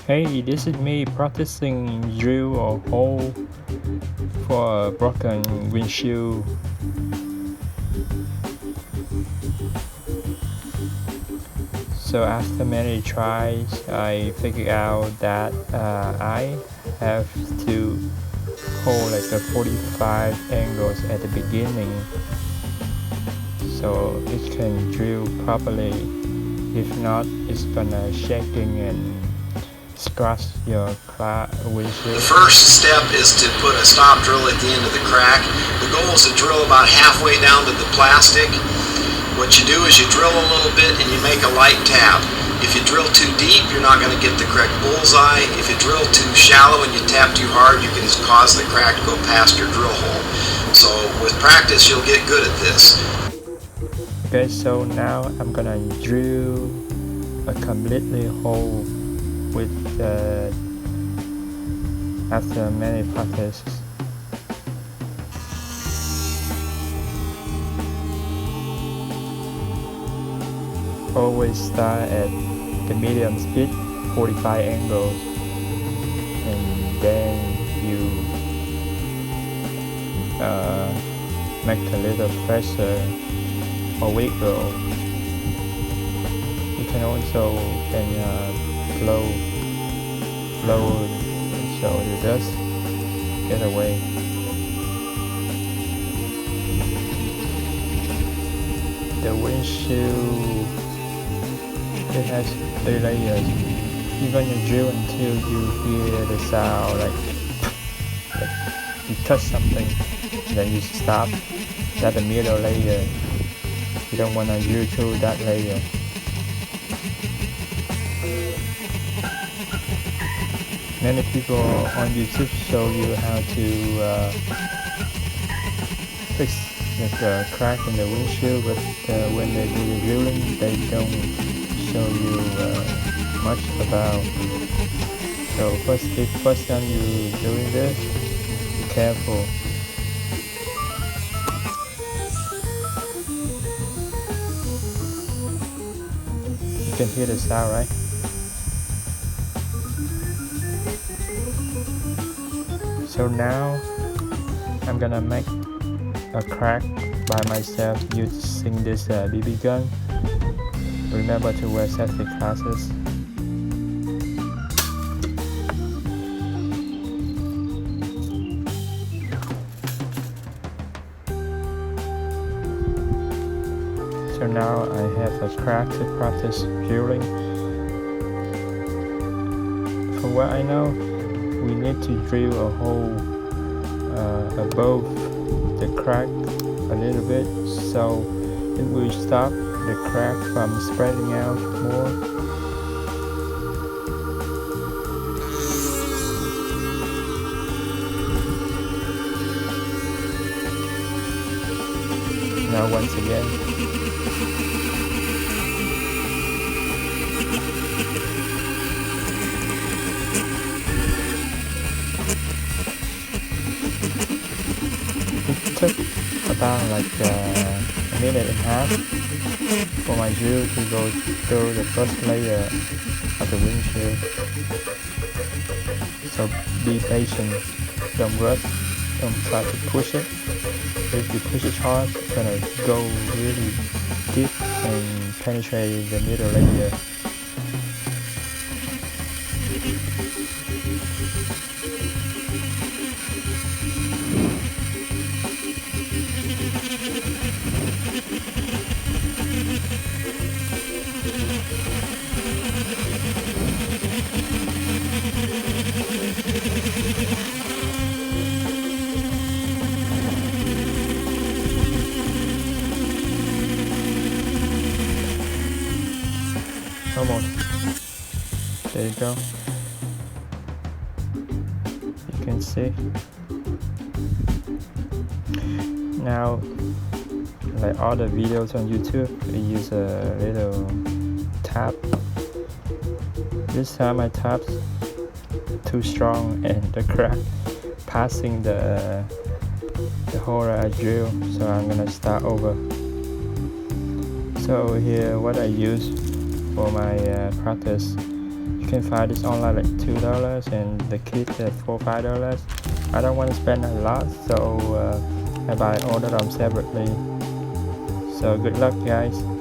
Hey, this is me practicing drill a hole for a broken windshield. So after many tries, I figured out that I have to hold like a 45 angles at the beginning so it can drill properly. If not, it's gonna shaking and scratch your windshield. The first step is to put a stop drill at the end of the crack. The goal is to drill about halfway down to the plastic. What you do is you drill a little bit and you make a light tap. If you drill too deep, you're not going to get the correct bullseye. If you drill too shallow and you tap too hard, you can cause the crack to go past your drill hole. So with practice, you'll get good at this. Okay, so now I'm gonna drill a completely hole with after many practices. Always start at the medium speed, 45 angles, and then you make a little pressure or wiggle. You can also blow so the dust get away. The windshield, it has 3 layers. You're gonna drill until you hear the sound like you touch something, then you stop. That's the middle layer. You don't wanna drill through that layer. Many people on YouTube show you how to fix the crack in the windshield, but when they do the drilling, they don't show you much about. So first time you doing this, be careful. You can hear the sound, right? So now I'm gonna make a crack by myself using this BB gun. Remember to wear safety glasses. So now I have a crack to practice drilling. From what I know, we need to drill a hole above the crack a little bit so it will stop the crack from spreading out more. Now once again, it took about like a minute and a half for my drill to go through the first layer of the windshield. So be patient, don't rush, don't try to push it. If you push it hard, it's gonna go really deep and penetrate the middle layer. Almost. There you go. You can see. Now, like all the videos on YouTube, we use a little tap. This time I tapped too strong and the crack passing the hole I drill, so I'm gonna start over. So here what I use for my practice, you can find this online like $2 and the kit at $4-5. I don't want to spend a lot, so I buy all of them separately. So good luck guys.